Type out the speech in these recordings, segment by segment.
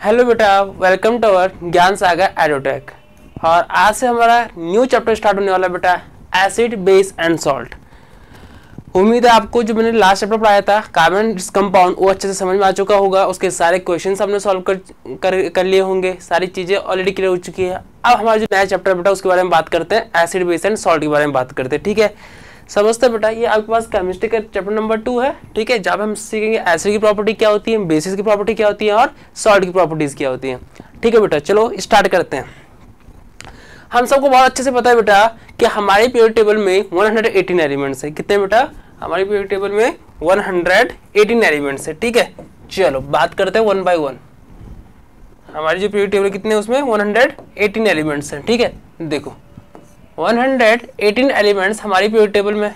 Hello बेटा, welcome to our ज्ञान सागर एडोटेक। और आज से हमारा न्यू चैप्टर स्टार्ट होने वाला है बेटा, एसिड बेस एंड सॉल्ट। उम्मीद है आपको जो मैंने लास्ट चैप्टर पढ़ाया था कार्बन कंपाउंड वो अच्छे से समझ में आ चुका होगा। उसके सारे क्वेश्चंस हमने सॉल्व कर लिए होंगे, सारी चीज़ें ऑलरेडी क्लियर हो चुकी है। अब हमारा जो नया चैप्टर बेटा उसके बारे में बात करते हैं, एसिड बेस एंड सॉल्ट के बारे में बात करते हैं। ठीक है, समझते बेटा, ये आपके पास केमिस्ट्री का चैप्टर नंबर 2 है। ठीक है, जहाँ हम सीखेंगे एसिड की प्रॉपर्टी क्या होती है, बेसिस की प्रॉपर्टी क्या होती है और सॉल्ट की प्रॉपर्टीज क्या होती है। ठीक है बेटा, चलो स्टार्ट करते हैं। हम सबको बहुत अच्छे से पता है बेटा कि हमारे पीरियड टेबल में 118 एलिमेंट्स है। कितने बेटा? हमारे पीरियड टेबल में 118 एलिमेंट्स है। ठीक है, चलो बात करते हैं वन बाय वन। हमारी जो पीरियड टेबल कितने उसमें 118 एलिमेंट्स हैं। ठीक है, देखो 118 एलिमेंट्स हमारी पीरियड टेबल में,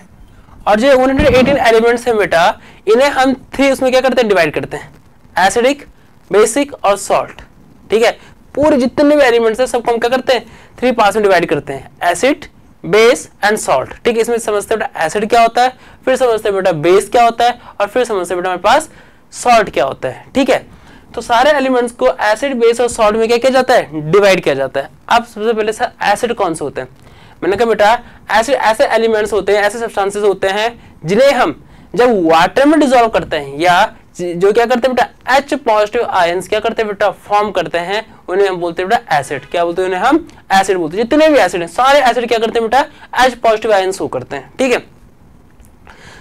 और जो 118 एलिमेंट्स हैं बेटा, इन्हें हम 3 उसमें क्या करते हैं, डिवाइड करते हैं, एसिडिक, बेसिक और सॉल्ट। ठीक है, पूरे जितने भी एलिमेंट्स हैं सबको हम क्या करते हैं, 3 पार्ट्स में डिवाइड करते हैं, एसिड, बेस एंड सॉल्ट। ठीक है, इसमें समझते हैं बेटा एसिड क्या होता है, फिर समझते हैं बेटा बेस क्या होता है, और फिर समझते हैं बेटा हमारे पास सॉल्ट क्या होता है। ठीक है, तो सारे एलिमेंट्स को एसिड, बेस और सॉल्ट में क्या किया जाता है, डिवाइड किया जाता है। अब सबसे पहले सर एसिड कौन से होते हैं? मैंने कहा बेटा एसिड ऐसे एलिमेंट्स होते हैं, ऐसे सब्सटेंसेस होते हैं जिन्हें हम जब वाटर में डिसॉल्व करते हैं या जो क्या करते हैं बेटा H पॉजिटिव आयंस क्या करते हैं बेटा, फॉर्म करते हैं, उन्हें हम बोलते हैं बेटा एसिड। क्या बोलते हैं उन्हें? हम एसिड बोलते हैं। जितने भी एसिड हैं सारे एसिड क्या करते हैं बेटा, H पॉजिटिव आयंस शो करते हैं। ठीक है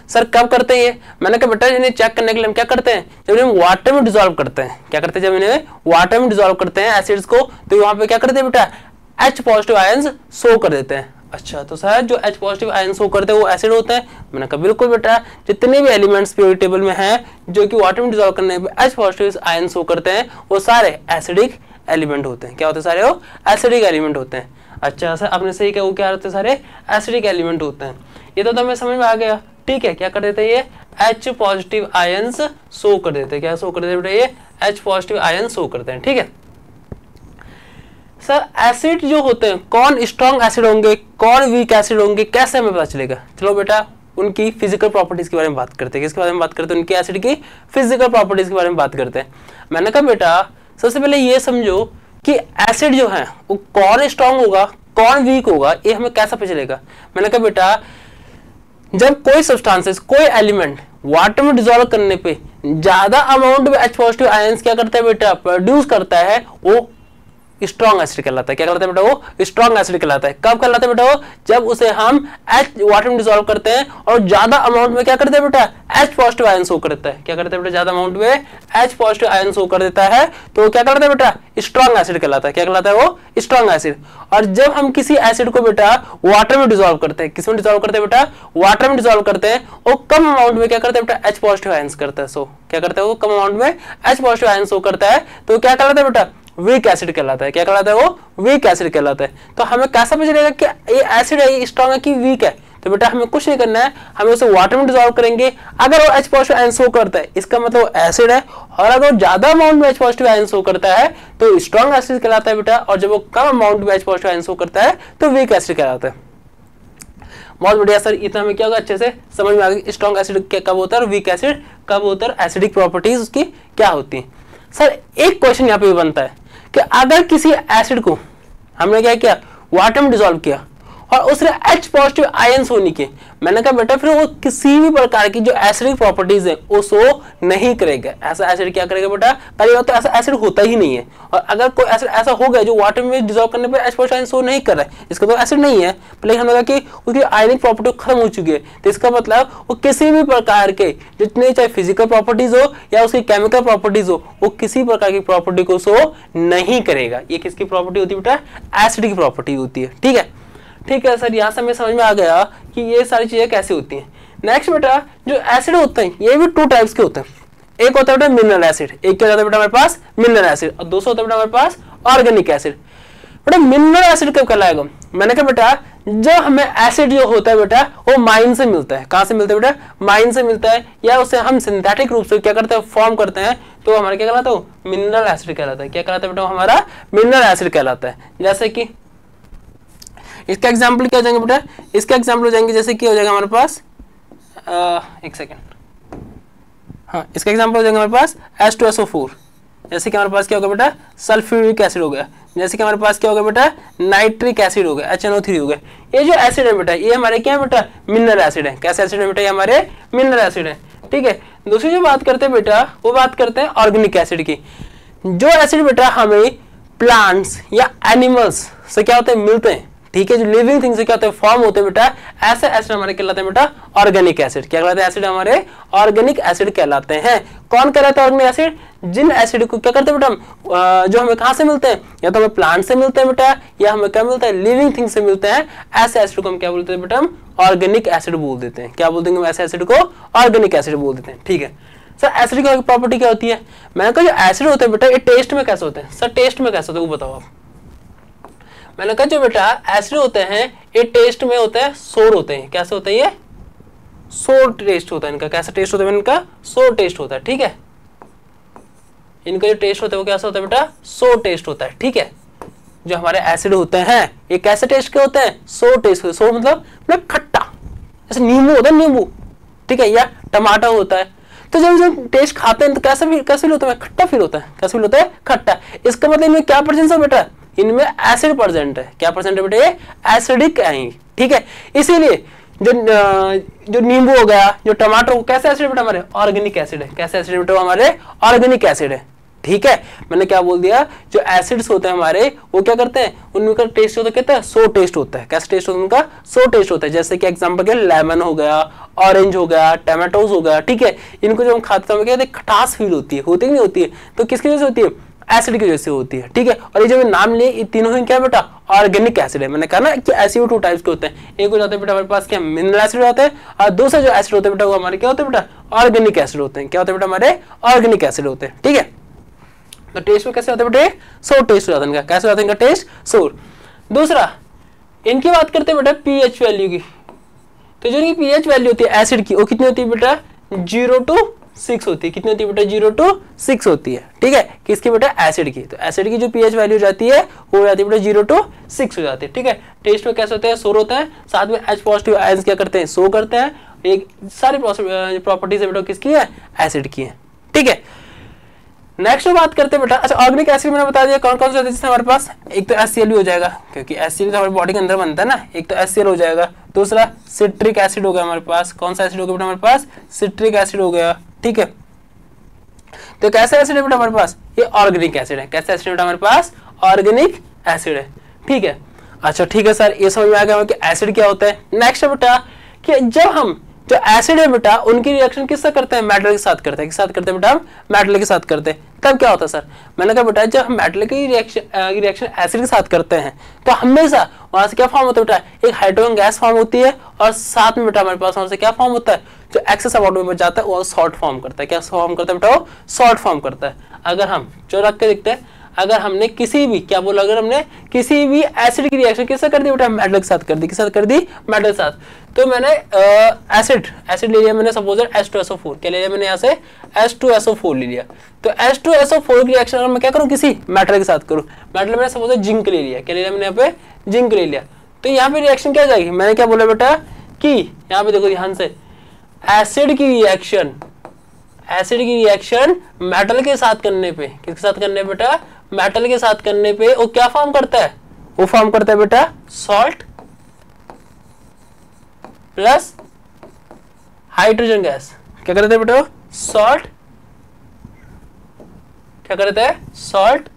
सर, कब करते हैं ये? मैंने कहा बेटा इन्हें चेक करने के लिए हम क्या करते हैं, जब इन्हें वाटर में डिसॉल्व करते हैं। क्या करते हैं? जब इन्हें वाटर में डिसॉल्व करते हैं एसिड्स को, तो वहां पे क्या करते हैं बेटा, H पॉजिटिव आयंस शो कर देते हैं। अच्छा, तो सर जो H पॉजिटिव आयन शो करते हैं वो एसिड होता है? मैंने कहा बिल्कुल बेटा, जितने भी एलिमेंट्स पीरियड टेबल में हैं जो कि वाटर में डिसॉल्व करने पे H पॉजिटिव आयन शो करते हैं वो सारे एसिडिक एलिमेंट होते हैं। क्या होते हैं? सारे वो एसिडिक एलिमेंट होते हैं। अच्छा सर, आपने सही कहा, वो क्या होते हैं, सारे एसिडिक एलिमेंट होते हैं। ये तो हमें समझ में आ गया। ठीक है, क्या कर देते हैं, ये H पॉजिटिव आयंस शो कर देते हैं। क्या शो कर देते हैं बेटा? ये H पॉजिटिव आयन शो करते हैं। ठीक है सर, एसिड जो होते हैं कौन स्ट्रॉन्ग एसिड होंगे, कौन वीक एसिड होंगे, कैसे हमें पता चलेगा? चलो बेटा उनकी फिजिकल प्रॉपर्टीज के बारे में बात करते हैं। किसके बारे में बात करते हैं? उनकी एसिड की फिजिकल प्रॉपर्टीज के बारे में बात करते हैं। मैंने कहा बेटा सबसे पहले ये समझो कि एसिड जो है वो कौन स्ट्रॉन्ग होगा, कौन वीक होगा, ये हमें कैसा पता चलेगा? मैंने कहा बेटा जब कोई सब्सटेंसेस, कोई एलिमेंट वाटर में डिसॉल्व करने पे ज्यादा अमाउंट में H पॉजिटिव आयंस क्या करता है बेटा, प्रोड्यूस करता है, वो स्ट्रॉन्ग एसिड कहलाता है। क्या कहलाता है बेटा? वो स्ट्रॉन्ग एसिड कहलाता है। कब कहलाता है बेटा? वो जब उसे हम H वाटर में डिसॉल्व करते हैं और ज्यादा अमाउंट में क्या करते हैं बेटा, H पॉजिटिव आयन शो करता है। क्या करता है बेटा? ज्यादा अमाउंट में H पॉजिटिव आयन शो कर देता है तो क्या कहलाता है बेटा, स्ट्रॉन्ग एसिड कहलाता है। क्या कहलाता है? वो स्ट्रॉन्ग एसिड। और जब हम किसी एसिड को बेटा वाटर में डिसॉल्व करते हैं, किसमें डिसॉल्व करते हैं बेटा, वाटर में डिसॉल्व करते हैं, वो कम अमाउंट में क्या करता है बेटा, H पॉजिटिव आयंस करता है। सो क्या करता है? वो कम अमाउंट में H पॉजिटिव आयन शो करता है तो क्या कहलाता है बेटा, वीक एसिड कहलाता है। क्या कहलाता है? वो वीक एसिड कहलाता है। तो हमें कैसा पता चलेगा कि ये एसिड है, ये स्ट्रॉन्ग है कि वीक है? तो बेटा हमें कुछ नहीं करना है, हमें उसे वाटर में डिसॉल्व करेंगे। अगर वो H पॉजिटिव आयन शो करता है इसका मतलब एसिड है, और अगर वो ज्यादा अमाउंट में H पॉजिटिव आयन शो करता है तो स्ट्रॉन्ग एसिड कहलाता है बेटा, और जब वो कम अमाउंट में H पॉजिटिव आयन शो करता है तो वीक एसिड कहलाता है। बहुत बढ़िया सर, इतना हमें क्या होगा, अच्छे से समझ में आ गया स्ट्रॉन्ग एसिड कब होता है और वीक एसिड कब होता है, एसिडिक प्रॉपर्टीज उसकी क्या होती है। सर एक क्वेश्चन यहाँ पे बनता है कि अगर किसी एसिड को हमने क्या किया, वाटर में डिसॉल्व किया और उसने H पॉजिटिव आयंस होने के, मैंने कहा बेटा फिर वो किसी भी प्रकार की जो एसिडिक प्रॉपर्टीज है वो शो नहीं करेगा। ऐसा एसिड क्या करेगा बेटा, पहली बात तो ऐसा एसिड होता ही नहीं है। और अगर कोई एसिड ऐसा हो गया जो वाटर में डिसॉल्व करने पे H पॉजिटिव आयन शो नहीं कर रहा है, इसका तो एसिड नहीं है, लेकिन हमने कहा कि उसकी आयनिक प्रॉपर्टी खत्म हो चुकी है, तो इसका मतलब वो किसी भी प्रकार के जितने चाहे फिजिकल प्रॉपर्टीज हो या उसकी केमिकल प्रॉपर्टीज हो, वो किसी प्रकार की प्रॉपर्टी को शो नहीं करेगा। ये किसकी प्रॉपर्टी होती है बेटा, एसिड की प्रॉपर्टी होती है। ठीक है, ठीक है सर, यहाँ से हमें समझ में आ गया कि ये सारी चीजें कैसे होती हैं। नेक्स्ट बेटा जो एसिड होते हैं ये भी 2 टाइप्स के होते हैं। एक होता है बेटा मिनरल एसिड, एक क्या होता है बेटा हमारे पास मिनरल एसिड, और दूसरा होता है बेटा हमारे पास ऑर्गेनिक एसिड। बेटा मिनरल एसिड कब कहलाएगा? मैंने कहा बेटा जब हमें एसिड जो होता है बेटा वो माइन से मिलता है। कहाँ से मिलता है बेटा? माइन से मिलता है, या उसे हम सिंथेटिक रूप से क्या करते हैं, फॉर्म करते हैं, तो हमारा क्या कहलाता है, मिनरल एसिड कहलाता है। क्या कहलाता है बेटा? हमारा मिनरल एसिड कहलाता है। जैसे कि इसका एग्जाम्पल क्या हो जाएंगे बेटा, इसका एग्जाम्पल हो जाएंगे जैसे कि हो जाएगा हमारे पास एक सेकेंड, हाँ इसका एग्जाम्पल हो जाएगा हमारे पास H2SO4। जैसे कि हमारे पास क्या होगा बेटा, सल्फ्यूरिक एसिड हो गया, जैसे कि हमारे पास क्या होगा बेटा, नाइट्रिक एसिड हो गया, HNO3 हो गया। ये जो एसिड है बेटा, ये हमारे क्या है बेटा, मिनरल एसिड है। कैसे एसिड है बेटा, ये हमारे मिनरल एसिड है। ठीक है, दूसरी जो बात करते हैं बेटा, वो बात करते हैं ऑर्गेनिक एसिड की। जो एसिड बेटा हमें प्लांट्स या एनिमल्स से क्या होते हैं, मिलते हैं। ठीक है, जो लिविंग थिंग से क्या होते हैं, फॉर्म होते हैं बेटा, ऐसे एसिड हमारे कहलाते हैं बेटा ऑर्गेनिक एसिड। क्या कहलाते हैं, एसिड हमारे ऑर्गेनिक एसिड कहलाते हैं। कौन कहलाता है ऑर्गेनिक एसिड, जिन एसिड को क्या करते हैं बेटा हम, जो हमें कहां से मिलते हैं, या तो हमें प्लांट से मिलते हैं बेटा, या हमें क्या मिलता है, लिविंग थिंग से मिलते हैं। ऐसे एसिड को हम क्या बोलते हैं बेटा, हम ऑर्गेनिक एसिड बोल देते हैं। क्या बोल देंगे हम, ऐसे एसिड को ऑर्गेनिक एसिड बोल देते हैं। ठीक है सर, एसिड की प्रॉपर्टी क्या होती है, मैंने कहा जो एसिड होते हैं बेटा, ये टेस्ट में कैसे होते हैं। सर टेस्ट में कैसे होते हैं वो बताओ आप। मैंने कहा जो बेटा एसिड होते हैं, ये टेस्ट में होते हैं, सोर होते हैं। कैसे होते हैं, ये सोर टेस्ट होता है इनका। कैसा टेस्ट होता है इनका, सोर टेस्ट होता है। ठीक है, इनका जो टेस्ट होता है वो कैसा होता है बेटा, सोर टेस्ट होता है। ठीक है, जो हमारे एसिड होते हैं ये कैसे टेस्ट के होते हैं, सोर टेस्ट होते हैं। सोर मतलब खट्टा, जैसे नींबू होता है, नींबू। ठीक है, या टमाटर होता है। तो जब जब टेस्ट खाते हैं तो कैसा फील होता है, खट्टा फील होता है। कैसे फील होता है, खट्टा। इसका मतलब इनमें क्या प्रेजेंस है बेटा, इनमें एसिड प्रेजेंट है। क्या प्रेजेंट है बेटा, ये एसिडिक है। ठीक है, इसीलिए जो नींबू हो गया, जो टमाटर हो, कैसे एसिड बेटा हमारे, ऑर्गेनिक एसिड है। कैसे एसिड बेटा हमारे, ऑर्गेनिक एसिड है। ठीक है, मैंने क्या बोल दिया, जो एसिड्स होते हैं हमारे वो क्या करते हैं, उनका टेस्ट होता है, कहते हैं सो टेस्ट होता है। कैसा टेस्ट होता है उनका, सो टेस्ट होता है। जैसे कि एग्जांपल के लेमन हो गया, ऑरेंज हो गया, टमाटोज हो गया। ठीक है, इनको जब हम खाते हैं क्या खटास फील होती है, होती नहीं होती है, तो किसकी वजह से होती है, एसिड की वजह से होती है। ठीक है, और ये जो नाम लिए, ये तीनों ही क्या बेटा, ऑर्गेनिक एसिड है। मैंने कहा ना कि एसिड टू टाइप्स के होते हैं। एक हो जाते हैं बेटा हमारे पास क्या, मिनरल एसिड होते हैं, और दूसरा जो एसिड होते हैं बेटा वो हमारे क्या होते हैं बेटा, ऑर्गेनिक एसिड होते हैं। क्या होते हैं बेटा, हमारे ऑर्गेनिक एसिड होते हैं। ठीक है, तो टेस्ट में कैसे होता है बेटे, सोर टेस्ट हो जाता है इनका। कैसे होता है इनका टेस्ट, सोर। दूसरा इनकी बात करते हैं बेटा पीएच वैल्यू की। तो जो इनकी पीएच वैल्यू होती है एसिड की, वो कितनी होती है बेटा, 0 to 6 होती है। कितनी होती है बेटा, 0 to 6 होती है। ठीक है, किसकी बेटा, एसिड की। तो एसिड की जो पीएच वैल्यू जाती है वो हो जाती है बेटा 0 to 6 हो जाती है। ठीक है, टेस्ट में कैसे होता है, सोर होता है। साथ में H पॉजिटिव आयंस क्या करते हैं, सो करते हैं। एक सारी प्रॉपर्टीज बेटा किसकी है, एसिड की है। ठीक है, नेक्स्ट बात करते हैं बेटा, अच्छा ऑर्गेनिक एसिड मैंने बता दिया कौन कौन से होते हैं हमारे पास। एक तो HCl भी हो जाएगा, क्योंकि HCl तो हमारी बॉडी के अंदर बनता है ना। एक तो HCl हो जाएगा, दूसरा सिट्रिक एसिड हो गया हमारे पास। कौन सा एसिड हो गया बेटा हमारे पास, सिट्रिक एसिड हो गया। ठीक है, तो कैसा एसिड है बेटा हमारे पास, ये ऑर्गेनिक एसिड है। कैसा एसिड है बेटा हमारे पास, ऑर्गेनिक एसिड है। ठीक है, अच्छा ठीक है सर, ये समझ में आ गया कि एसिड क्या होता है। नेक्स्ट है बेटा कि जब हम जो एसिड है बेटा उनकी रिएक्शन किससे करते हैं, मेटल के साथ करते हैं। किस साथ करते हैं बेटा, हम मेटल के साथ करते हैं। तब क्या होता है सर, मैंने कहा बेटा जब हम मेटल की रिएक्शन एसिड के साथ करते हैं तो हमेशा वहां से क्या फॉर्म होता है बेटा, एक हाइड्रोजन गैस फॉर्म होती है, और साथ में बेटा हमारे पास वहां से क्या फॉर्म होता है, जो एक्सेस अमाउंट में बच जाता है वो सॉल्ट फॉर्म करता है। क्या फॉर्म करता है बेटा, वो सॉल्ट फॉर्म करता है। अगर हम जो रख के देखते हैं, अगर हमने किसी भी क्या बोला, अगर हमने किसी भी एसिड की रिएक्शन किससे कर दी बेटा, मेटल के साथ कर दी। किसके साथ कर दी, मेटल के साथ। तो मैंने एसिड ले लिया मैंने, सपोज H2SO4। क्या ले लिया मैंने, यहाँ से H2SO4 ले लिया। तो H2SO4 की रिएक्शन अगर मैं क्या करूँ, किसी मेटल के साथ करूँ, मेटल मैंने सपोज जिंक ले लिया। क्या ले लिया मैंने, यहाँ पे जिंक ले लिया। तो यहाँ पे रिएक्शन क्या जाएगी, मैंने क्या बोला बेटा कि यहाँ पे देखो ध्यान से, एसिड की रिएक्शन मेटल के साथ करने पे, किसके साथ करने पे बेटा, मेटल के साथ करने पे वो क्या फॉर्म करता है, वो फॉर्म करता है बेटा सॉल्ट प्लस हाइड्रोजन गैस। क्या करते हैं बेटा, सॉल्ट, क्या करते हैं, salt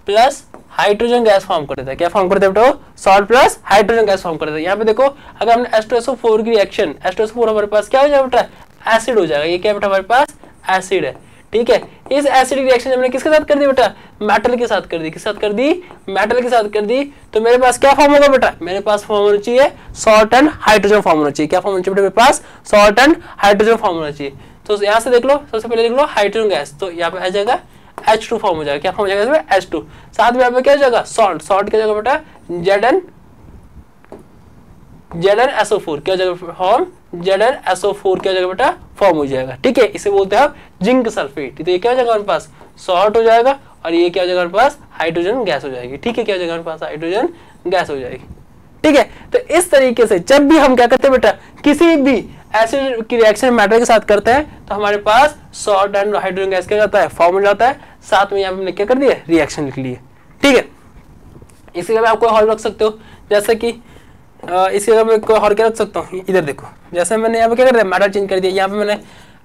plus hydrogen gas form कर देता है। क्या फॉर्म करते हैं बेटा, salt plus hydrogen gas form कर देता है। यहाँ पे देखो अगर हमने H2SO4 की रिएक्शन, H2SO4 हमारे पास क्या हो जाएगा बेटा, एसिड हो जाएगा। ये क्या बेटा हमारे पास एसिड है। ठीक है, इस एसिड की रिएक्शन हमने किसके साथ कर दी बेटा, मेटल के साथ कर दी। किसके साथ कर दी, मेटल के साथ कर दी। तो मेरे पास क्या फॉर्म होगा बेटा, मेरे पास फॉर्म होना चाहिए सॉल्ट एंड हाइड्रोजन फॉर्म होना चाहिए। क्या फॉर्म होना चाहिए बेटा, मेरे पास सॉल्ट एंड हाइड्रोजन फॉर्म होना चाहिए। तो यहाँ से देख लो, सबसे पहले देख लो हाइड्रोजन गैस, तो यहाँ पे आ जाएगा H2 फॉर्म हो जाएगा। क्या फॉर्म हो जाएगा इसमें, H2। साथ में यहाँ पे क्या हो जाएगा, सॉल्ट, सॉल्ट क्या जगह बेटा ZnSO4। क्या जगह फॉर्म, ZnSO4 क्या जगह बेटा फॉर्म हो जाएगा। ठीक है, इसे बोलते हैं आप जिंक सल्फेट। तो ये क्या हो जाएगा हमारे पास, सॉल्ट हो जाएगा, और ये क्या हो जाएगा हमारे पास, हाइड्रोजन गैस हो जाएगी। ठीक है, क्या हो जाएगा हमारे पास, हाइड्रोजन गैस हो जाएगी। ठीक है, तो इस तरीके से जब भी हम क्या करते हैं बेटा, किसी भी एसिड की रिएक्शन मेटल के साथ करते हैं तो हमारे पास सॉल्ट एंड हाइड्रोजन गैस क्या जाता है, फॉर्म हो जाता है। साथ में यहाँ पे हमने क्या कर दिया, रिएक्शन लिख लिए। ठीक है, इसी का आप कोई और रख सकते हो, जैसे कि इसी का मैं कोई और क्या रख सकता हूँ, इधर देखो, जैसे मैंने यहाँ पे क्या कर दिया, मेटल चेंज कर दिया, यहाँ पे मैंने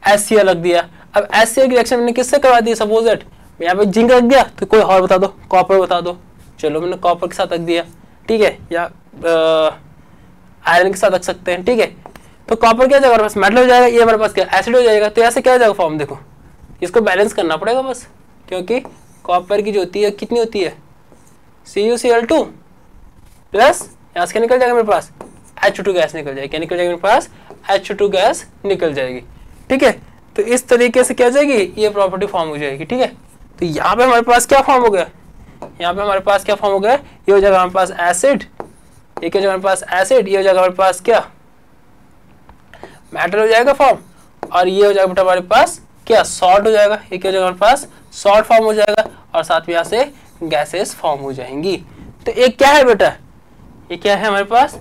HCl रख दिया। अब HCl की रिएक्शन मैंने किससे करवा दी, सपोज दैट यहाँ पे जिंक रख दिया, तो कोई और बता दो, कॉपर बता दो, चलो मैंने कॉपर के साथ रख दिया। ठीक है, या आयरन के साथ रख सकते हैं। ठीक है, तो कॉपर क्या जाएगा हमारे पास, मेटल हो जाएगा, ये हमारे पास क्या एसिड हो जाएगा। तो ऐसे क्या हो जाएगा फॉर्म, देखो इसको बैलेंस करना पड़ेगा बस, क्योंकि कॉपर की जो होती है कितनी होती है, CuCl2 प्लस यहाँ से क्या निकल जाएगा मेरे पास, H2 गैस निकल जाएगी। क्या निकल जाएगी मेरे पास, H2 गैस निकल जाएगी। ठीक है, तो इस तरीके से क्या जाएगी, ये प्रॉपर्टी फॉर्म हो जाएगी। ठीक है, तो यहाँ पे हमारे पास क्या फॉर्म हो गया, यहाँ पे हमारे पास क्या फॉर्म हो गया, ये हो जाएगा हमारे पास एसिड, ये क्या हो जाएगा हमारे पास एसिड, ये हो जाएगा हमारे पास क्या, मेटल हो जाएगा फॉर्म, और ये हो जाएगा बेटा हमारे पास क्या, सॉल्ट हो जाएगा। ये क्या हो जाएगा हमारे पास, सॉल्ट फॉर्म हो जाएगा, और साथ में यहाँ से गैसेस फॉर्म हो जाएंगी। तो एक क्या है बेटा, ये क्या है हमारे पास,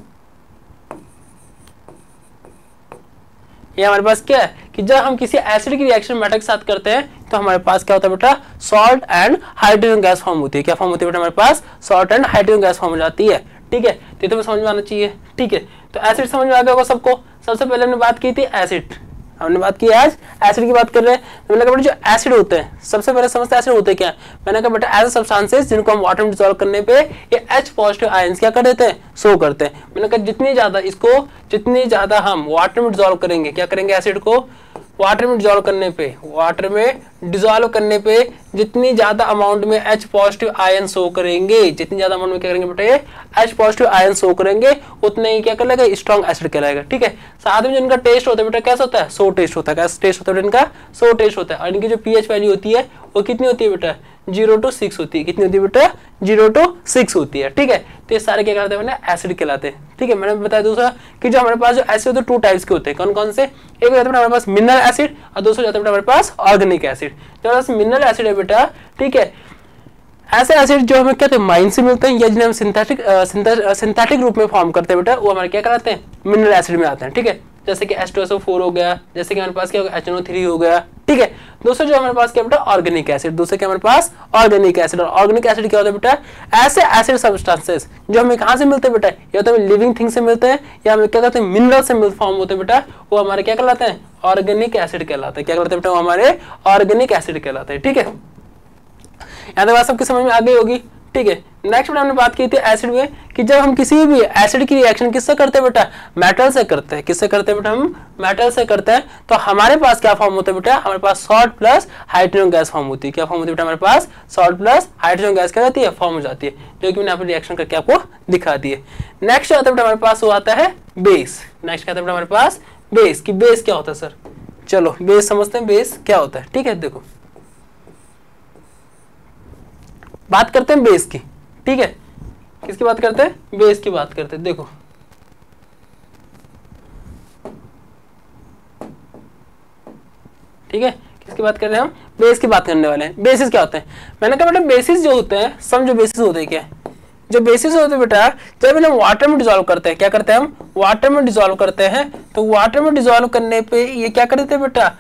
ये हमारे पास क्या है कि जब हम किसी एसिड की रिएक्शन मेटल के साथ करते हैं तो हमारे पास क्या होता है बेटा, salt and hydrogen gas form होती है। क्या फॉर्म होती है बेटा, हमारे पास salt and hydrogen gas form हो जाती है। ठीक है, तो तुम्हें समझ में आना चाहिए। ठीक है, तो एसिड समझ में आ गया होगा सबको। सबसे पहले हमने बात की थी एसिड, हमने बात की आज एसिड की बात कर रहे हैं। तो मैंने कहा बेटा जो एसिड होते हैं, सबसे पहले समझते हैं एसिड होते क्या है। मैंने कहा बेटा एज सब्सटेंसेस जिनको हम वाटर में डिसॉल्व करने पे ये H पॉजिटिव आयंस क्या कर देते हैं, शो करते हैं। मैंने कहा जितनी ज्यादा हम वाटर में डिसॉल्व करेंगे, क्या करेंगे एसिड को वाटर में डिसॉल्व करने पे जितनी ज्यादा अमाउंट में H पॉजिटिव आयन शो करेंगे, जितनी ज्यादा अमाउंट में क्या करेंगे बेटा ये H पॉजिटिव आयन शो करेंगे, उतने ही क्या कहलाएगा, स्ट्रॉन्ग एसिड कहलाएगा। ठीक है, साथ में जिनका टेस्ट होता है बेटा कैसा होता है, सो टेस्ट होता है। कैसा टेस्ट होता है इनका, सो टेस्ट होता है। और इनकी जो pH वैल्यू होती है वो कितनी होती है बेटा, 0 to 6 होती है। कितनी होती है बेटा, 0 to 6 होती है। ठीक है, तो ये सारे क्या कहलाते हैं, एसिड कहलाते हैं। ठीक है, मैंने बताया दूसरा कि जो हमारे पास जो एसिड होते हैं 2 टाइप्स के होते हैं। कौन कौन से, एक हो जाता है हमारे पास मिनरल एसिड, और दूसरा जाता है हमारे पास ऑर्गेनिक एसिड। जो हमारे पास मिनरल एसिड है बेटा, ठीक है, ऐसे एसिड जो हमें क्या माइन से मिलते हैं या जिन्हें हम सिंथेटिक रूप में फॉर्म करते हैं बेटा, वो हमारे क्या कहलाते हैं, मिनरल एसिड में आते हैं। ठीक है, जैसे कि H2SO4 हो गया, जैसे कि हमारे पास क्या होगा HNO3 हो गया। ठीक है, दूसरा जो हमारे पास क्या बेटा, ऑर्गेनिक एसिड। दूसरे क्या हमारे पास ऑर्गेनिक एसिड। और ऑर्गेनिक एसिड क्या होता है बेटा, ऐसे एसिड सब्सटेंसेस जो हमें कहाँ से मिलते हैं बेटा, या तो हमें लिविंग थिंग से मिलते हैं या हमें क्या कहते हैं मिनरल से फॉर्म होते हैं बेटा, वो हमारे क्या कहलाते हैं, ऑर्गेनिक एसिड कहलाते हैं। क्या कहलाते हैं बेटा, वो हमारे ऑर्गेनिक एसिड कहलाते हैं। ठीक है, यहाँ तक बात सबकी समझ में आ गई होगी। ठीक है, नेक्स्ट हमने बात की थी एसिड में कि जब हम किसी भी एसिड की रिएक्शन किससे करते हैं बेटा, मेटल से करते हैं। किससे करते हैं बेटा, हम मेटल से करते हैं। तो हमारे पास क्या फॉर्म होता है बेटा, हमारे पास salt plus hydrogen gas form होती है। क्या फॉर्म होती है बेटा, हमारे पास सॉल्ट प्लस हाइड्रोजन गैस क्या जाती है, फॉर्म हो जाती है, जो कि मैंने यहाँ पर रिएक्शन करके आपको दिखा दी है। नेक्स्ट आता है बेटा हमारे पास वो आता है बेस। नेक्स्ट क्या आता है बेटा हमारे पास, बेस। की बेस क्या होता है सर, चलो बेस समझते हैं, बेस क्या होता है। ठीक है, देखो बात करते हैं बेस की। ठीक है, किसकी बात करते हैं, बेस की बात करते हैं। देखो ठीक है, किसकी बात कर रहे हैं हम, बेस की बात करने वाले हैं। बेसिस क्या होते हैं, मैंने कहा बेटा बेसिस जो होते हैं, समझो बेसिस होते हैं क्या है, जो बेसिस होते हैं बेटा, जब इन्हें वाटर में डिसॉल्व करते हैं, क्या करते हैं हम, वाटर में डिसॉल्व करते हैं। तो वाटर में डिसॉल्व करने पे ये क्या करते हैं बेटा,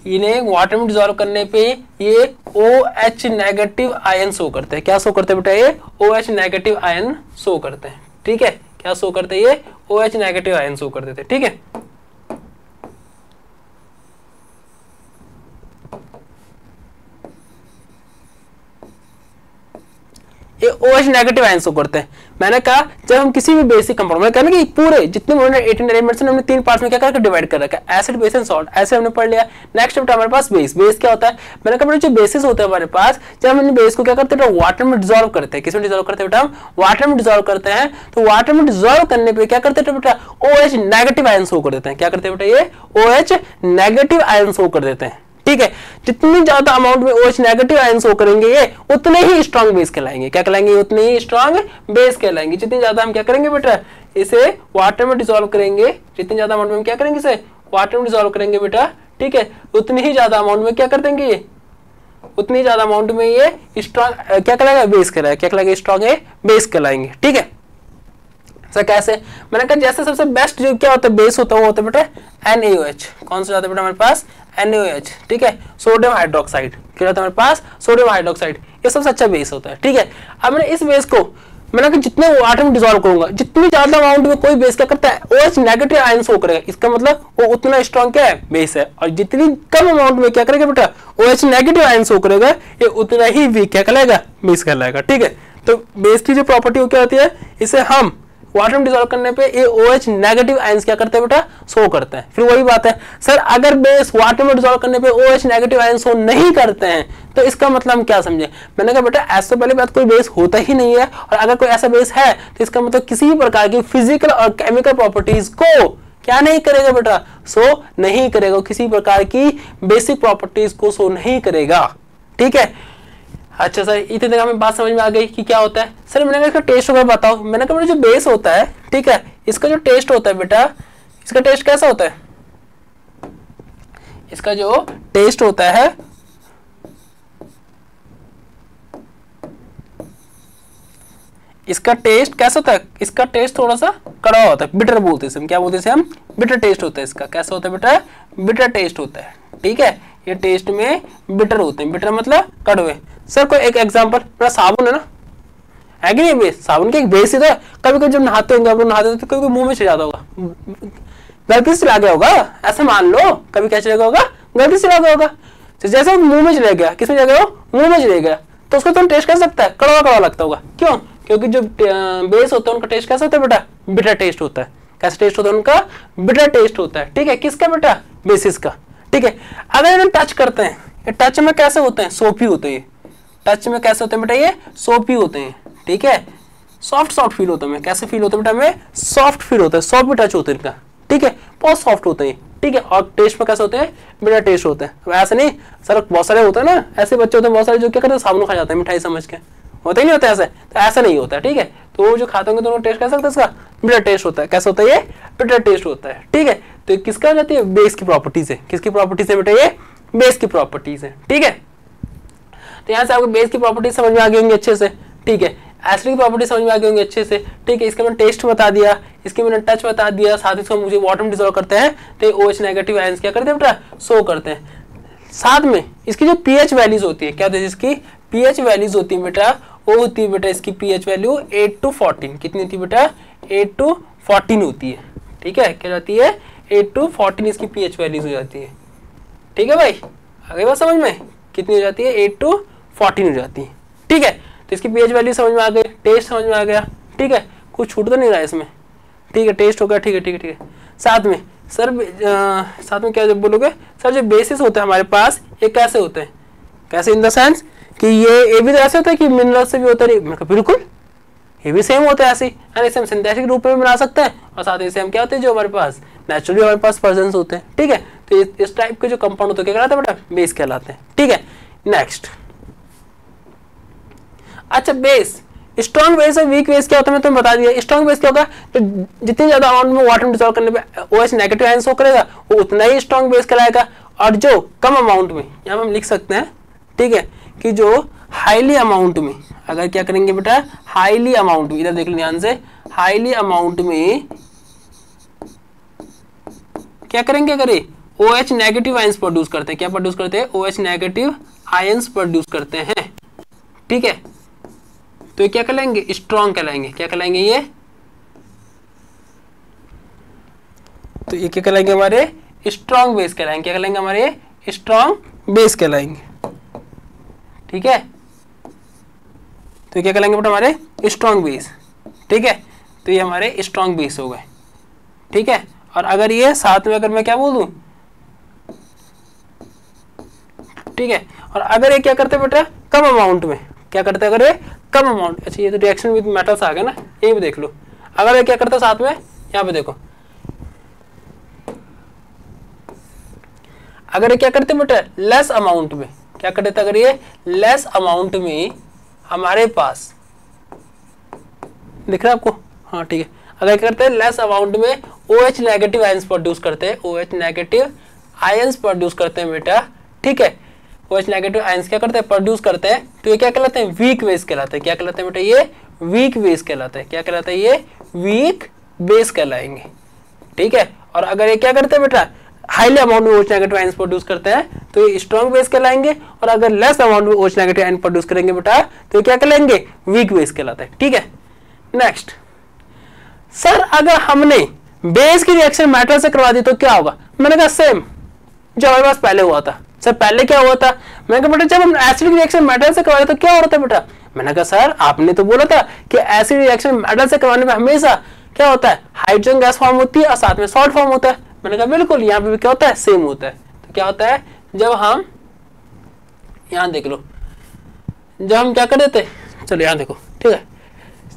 इन्हें वाटर में डिसॉल्व करने पे ये OH नेगेटिव आयन शो करते हैं। क्या शो करते हैं बेटा, ये OH नेगेटिव आयन शो करते हैं। ठीक है, क्या शो करते हैं, ये OH नेगेटिव आयन शो कर देते हैं। ठीक है, ये OH नेगेटिव आयन शो करते हैं। मैंने कहा जब हम किसी भी बेसिक कंपाउंड में कहना कि पूरे जितने 18 एलिमेंट्स हमने 3 पार्ट्स में क्या करके डिवाइड कर रखा है, एसिड बेस एंड सॉल्ट, ऐसे हमने पढ़ लिया। नेक्स्ट बेटा हमारे पास बेस। बेस क्या होता है, मैंने कहा जो बेसिस होते हैं हमारे पास, जब हम बेस को क्या करते हैं, वाटर में डिसॉल्व करते हैं। किसमें डिसॉल्व करते हैं बेटा, हम वाटर में डिसॉल्व करते हैं। तो वाटर में डिसॉल्व करने पे क्या करते हैं बेटा, OH नेगेटिव आयन शो कर देते हैं। क्या करते हैं बेटा, ये OH नेगेटिव आयन शो कर देते हैं। ठीक है, जितनी ज्यादा अमाउंट में OH नेगेटिव आयन शो करेंगे ये उतने ही स्ट्रॉन्ग बेस कहलाएंगे। क्या कहलाएंगे, उतने ही स्ट्रॉन्ग बेस कहलाएंगे। जितनी ज्यादा हम क्या करेंगे बेटा, इसे वाटर में डिसॉल्व करेंगे, जितनी ज्यादा अमाउंट में क्या करेंगे, इसे वाटर में डिसॉल्व करेंगे बेटा। ठीक है, उतनी ही ज्यादा अमाउंट में क्या कर देंगे, ये उतनी ज्यादा अमाउंट में ये स्ट्रॉन्ग क्या कहलाएगा, बेस कहलाएगा। क्या कहलाएगा, स्ट्रॉन्ग है बेस कहलाएंगे। ठीक है, सर कैसे? मैंने कहा जैसे सबसे बेस्ट जो क्या होता है बेस होता है वो होता है बेटा NaOH। कौन सा जाता है बेटा हमारे पास? NaOH, ठीक है। सोडियम हाइड्रोक्साइड क्या होता है हमारे पास? सोडियम हाइड्रोक्साइड, ये सबसे अच्छा बेस होता है, ठीक है। अब मैंने इस बेस को मैंने कहा जितने वाटर में डिसॉल्व करूंगा, जितनी ज्यादा अमाउंट में कोई बेस क्या करता है OH नेगेटिव आयन शो करेगा, इसका मतलब वो उतना स्ट्रॉन्ग क्या है बेस है। और जितनी कम अमाउंट में क्या करेगा बेटा OH नेगेटिव आयन शो करेगा, ये उतना ही वीक क्या कहलाएगा? बेस कहलाएगा, ठीक है। तो बेस की जो प्रॉपर्टी क्या होती है, इसे हम वाटर में डिसॉल्व करने पे ये OH नेगेटिव आयंस क्या करते हैं बेटा? शो करते हैं। फिर वही बात है सर, अगर बेस वाटर में डिसॉल्व करने पे OH नेगेटिव आयंस शो नहीं करते हैं तो इसका मतलब हम क्या समझे? मैंने कहा बेटा ऐसे पहले बात कोई बेस होता ही नहीं है, और अगर कोई ऐसा बेस है तो इसका मतलब किसी भी प्रकार की फिजिकल और केमिकल प्रॉपर्टीज को क्या नहीं करेगा बेटा? शो नहीं करेगा, किसी प्रकार की बेसिक प्रॉपर्टीज को शो नहीं करेगा, ठीक है। अच्छा सर, इतने तक हमें बात समझ में आ गई कि क्या होता है। सर मैंने कहा इसका टेस्ट वगैरह बताओ। मैंने कहा जो बेस होता है, ठीक है, इसका जो टेस्ट होता है बेटा, इसका टेस्ट कैसा होता है? इसका जो टेस्ट होता है इसका टेस्ट कैसा होता है? इसका टेस्ट थोड़ा सा कड़वा होता है, बिटर बोलते हैं, क्या बोलते हैं हम? बिटर टेस्ट होता है इसका। कैसा होता है बेटा? बिटर टेस्ट होता है, ठीक है। ये टेस्ट में बिटर होते हैं, बिटर मतलब कड़वे। सर कोई एक एग्जांपल, मेरा साबुन है ना, है कि नहीं बेस? साबुन के एक बेस ही तो है। कभी कभी जब नहाते होंगे आप लोग, नहाते तो कभी मुंह में चला जाता होगा, गलती से चला गया होगा, ऐसा मान लो। कभी क्या चला गया होगा? गलती से चला गया होगा। तो जैसे मुंह में चले गया, किसमें चला गया? मुंह में चले गया, तो उसको तुम टेस्ट कर सकता है, कड़वा कड़वा लगता होगा। क्यों? क्योंकि जो बेस होता है उनका टेस्ट कैसा होता है बेटा? बिटर टेस्ट होता है। कैसा टेस्ट होता है उनका? बिटर टेस्ट होता है, ठीक है। किसका बेटा? बेसिस का, ठीक है। अगर इन्हें टच करते हैं, ये टच में कैसे होते हैं? सोपी होते हैं। टच में कैसे होते हैं बेटा? ये सोपी होते हैं, ठीक है। सॉफ्ट सॉफ्ट फील होता है। कैसे फील होता है बेटा? हमें सॉफ्ट फील होता है, सॉफ्ट भी टच होता है इनका, ठीक है, बहुत सॉफ्ट होते हैं, ठीक है। और टेस्ट में कैसे होते हैं? बिटर टेस्ट होते हैं। ऐसा नहीं सर, बहुत सारे होते हैं ना ऐसे बच्चे होते हैं बहुत सारे जो क्या करते हैं साबुन खा जाते हैं मिठाई समझ के, होता ही नहीं होता ऐसे। तो ऐसा नहीं होता, ठीक है। तो वो जो खाते होंगे तो उनको टेस्ट कैसा होता है? इसका बिटर टेस्ट होता है। कैसा होता है? ये बिटर टेस्ट होता है, ठीक है। तो किसका हो जाती है? बेस की प्रॉपर्टीज है। किसकी प्रॉपर्टीज है बेटा? ये बेस की प्रॉपर्टीज है, ठीक है। तो यहाँ से आपको बेस की प्रॉपर्टीज समझ में आ गई होंगी अच्छे से, ठीक है। एसिड की प्रॉपर्टी समझ में आ गई होंगी अच्छे से, ठीक है। इसका मैंने टेस्ट बता दिया, इसकी मैंने टच बता दिया, साथ ही इसको मुझे वाटर में डिसॉल्व करते हैं तो OH नेगेटिव आयंस क्या करते हैं बेटा? शो करते हैं। साथ में इसकी जो pH वैल्यूज होती है, क्या होती है इसकी pH वैल्यूज होती है बेटा? वो होती है बेटा इसकी pH वैल्यू 8 to 14। कितनी होती है बेटा? 8 to 14 होती है, ठीक है। क्या जाती है? 8 to 14 इसकी pH वैल्यूज हो जाती है, ठीक है भाई। आगे बात समझ में कितनी हो जाती है? 8 to 14 हो जाती है, ठीक है। तो इसकी pH वैल्यू समझ में आ गई, टेस्ट समझ में आ गया, ठीक है। कुछ छूट तो नहीं रहा इसमें, ठीक है। टेस्ट हो गया, ठीक है, ठीक है, ठीक है। साथ में सर साथ में क्या जब बोलोगे सर जो बेसिस होते हैं हमारे पास ये कैसे होते हैं? कैसे इन द सेंस कि ये भी तो ऐसे होता है कि मिनरल से भी होता है? बिल्कुल, ये भी सेम होता है ऐसे, इसे हम सिंथेटिक रूप में बना सकते हैं, और साथ ही से हम क्या होते हैं जो हमारे पास नेचुरली हमारे पास प्रेजेंस होते हैं, ठीक है। तो इस टाइप के जो कंपाउंड होते हैं क्या कहलाते हैं बेटा? बेस कहलाते हैं, ठीक है। नेक्स्ट, अच्छा बेस, स्ट्रॉन्ग बेस और वीक बेस क्या होता है मैं तुम्हें बता दिया। स्ट्रॉन्ग बेस क्या होगा? तो जितनी ज्यादा अमाउंट में वाटर में डिसॉल्व करने पे OH नेगेटिव आयन शो करेगा वो उतना ही स्ट्रॉन्ग बेस कहलाएगा। और जो कम अमाउंट में, यहाँ हम लिख सकते हैं, ठीक है, कि जो हाईली अमाउंट में अगर क्या करेंगे बेटा? हाईली अमाउंट में, इधर देख लो ध्यान से, हाईली अमाउंट में क्या करेंगे? करें OH नेगेटिव आयंस प्रोड्यूस करते हैं। क्या प्रोड्यूस करते हैं? OH नेगेटिव आयंस प्रोड्यूस करते हैं, ठीक है। तो ये क्या कहलाएंगे? स्ट्रॉन्ग कहलाएंगे। क्या कहलाएंगे ये? तो ये क्या कहलाएंगे? हमारे स्ट्रॉन्ग बेस कहलाएंगे। क्या कहलाएंगे? हमारे स्ट्रॉन्ग बेस कहलाएंगे, ठीक है। तो ये क्या कहलाएंगे बेटा? हमारे स्ट्रॉन्ग बेस, ठीक है। तो ये हमारे स्ट्रॉन्ग बेस हो गए, ठीक है। और अगर ये साथ में अगर मैं क्या बोल दूं, ठीक है। और अगर ये क्या करते बेटा? कम अमाउंट में क्या करते? अगर ये कम अमाउंट, अच्छा ये तो रिएक्शन विद मेटल्स आ गए ना, ये भी देख लो। अगर ये क्या करते साथ में, यहाँ पे देखो, अगर ये क्या करते बेटा? लेस अमाउंट में क्या करते थे? अगर ये लेस अमाउंट में हमारे पास दिख रहा है आपको? हाँ ठीक है। अगर क्या करते हैं? लेस अमाउंट में OH नेगेटिव आयंस प्रोड्यूस करते हैं, OH नेगेटिव आयंस प्रोड्यूस करते हैं बेटा, ठीक है। OH नेगेटिव आयंस क्या करते हैं? प्रोड्यूस करते हैं। तो ये क्या कहलाते हैं? वीक बेस कहलाते हैं। क्या कहलाते हैं बेटा? ये वीक बेस कहलाता है। क्या कहलाता है? ये वीक बेस कहलाएंगे, ठीक है। और अगर ये क्या करते हैं बेटा, हाईली अमाउंट में OH नेगेटिव आयंस प्रोड्यूस करते हैं तो ये स्ट्रॉन्ग बेस कहलाएंगे, और अगर लेस अमाउंट में OH नेगेटिव आयन प्रोड्यूस करेंगे बेटा तो ये क्या कहलाएंगे? वीक बेस कहलाता है, ठीक है। नेक्स्ट, सर अगर हमने बेस की रिएक्शन मेटल से करवा दी तो क्या होगा? मैंने कहा सेम जो हमारे पास पहले हुआ था। सर पहले क्या हुआ था? मैंने कहा बेटा जब हम एसिड रिएक्शन मेटल से करवाए तो क्या हो रहा था बेटा? मैंने कहा सर आपने तो बोला था कि एसिड रिएक्शन मेटल से करवाने में हमेशा क्या होता है? हाइड्रोजन गैस फॉर्म होती है और साथ में सॉल्ट फॉर्म होता है। मैंने कहा बिल्कुल, यहाँ पे भी क्या होता है? सेम होता है। तो क्या होता है, जब हम यहाँ देख लो, जब हम क्या कर देते, चलो यहाँ देखो, ठीक है,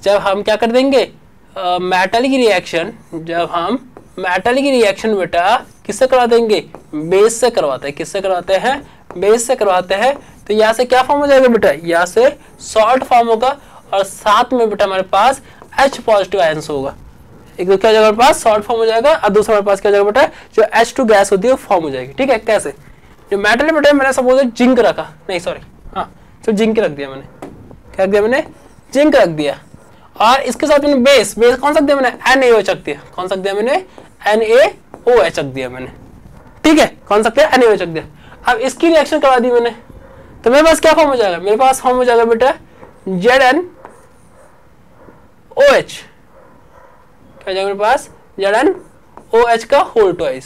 जब हम क्या कर देंगे मेटल की रिएक्शन, जब हम मेटल की रिएक्शन बेटा किससे करवा देंगे? बेस से करवाते हैं। किससे करवाते हैं? बेस से करवाते हैं। तो यहाँ से क्या फॉर्म हो जाएगा बेटा? यहाँ से सॉल्ट फॉर्म होगा और साथ में बेटा हमारे पास H पॉजिटिव आयंस होगा। एक तो क्या हो जाएगा हमारे पास? सॉल्ट फॉर्म हो जाएगा, और दूसरा हमारे पास क्या हो जाएगा बेटा? जो H2 गैस होती है वो फॉर्म हो जाएगी, ठीक है। कैसे? जो मेटल है बेटा, मैंने सपोज जिंक रखा, नहीं सॉरी, हाँ तो जिंक रख दिया मैंने, क्या रख दिया मैंने? जिंक रख दिया, और इसके साथ मैंने बेस कौन सा दिया मैंने? NaOH रख दिया। कौन सा दिया मैंने? NaOH रख दिया मैंने, ठीक है। कौन सा दिया? NaOH रख दिया। अब इसकी रिएक्शन करवा दी मैंने, तो मेरे पास क्या फॉर्म हो जाएगा? मेरे पास फॉर्म हो जाएगा बेटा ZnOH। क्या हो जाएगा मेरे पास? ZnOH का होल ट्वाइस,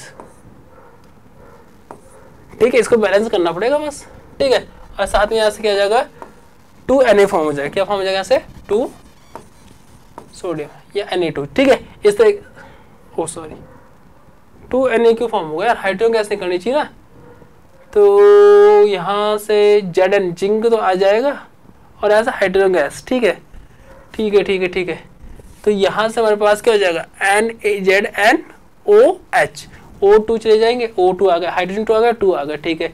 ठीक है। इसको बैलेंस करना पड़ेगा बस, ठीक है। और साथ में यहाँ से क्या हो जाएगा? 2Na फॉर्म हो जाएगा। क्या फॉर्म हो जाएगा यहाँ से? 2 सोडियम या Na2, ठीक है। इस तरह, ओ सॉरी, 2Na क्यों फॉर्म होगा यार? हाइड्रोजन गैस निकलनी चाहिए ना। तो यहाँ से Zn जिंक तो आ जाएगा और यहाँ से हाइड्रोजन गैस, ठीक है, ठीक है, ठीक है, ठीक है। तो यहाँ से हमारे पास क्या हो जाएगा? ZnOH, O2 चले जाएंगे, O2 आ गया, हाइड्रोजन 2 आ गया, 2 आ गया, ठीक है।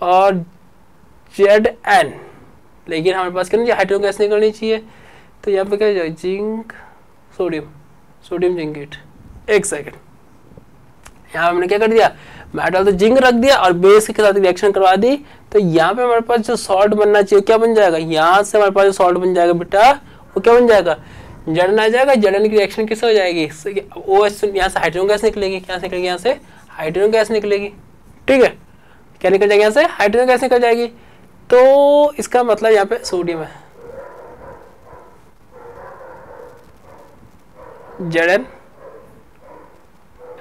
और Zn, लेकिन हमारे पास क्या नहीं, हाइड्रोजन गैस निकलनी चाहिए। तो यहाँ पे क्या हो जाएगा? Zinc sodium zincate. एक सेकेंड, यहाँ हमने क्या कर दिया? मेटल तो जिंक रख दिया और बेस के साथ रिएक्शन करवा दी। तो यहाँ पे हमारे पास जो सॉल्ट बनना चाहिए क्या बन जाएगा? यहाँ से हमारे पास जो सॉल्ट बन जाएगा बेटा वो क्या बन जाएगा? Zn आ जाएगा। Zn की रिएक्शन किससे हो जाएगी? OH, यहाँ से हाइड्रोजन गैस निकलेगी। क्या निकलेगी? यहाँ से हाइड्रोजन गैस निकलेगी, ठीक है। क्या निकल जाएगी? यहाँ से हाइड्रोजन गैस निकल जाएगी। तो इसका मतलब यहाँ पे सोडियम है,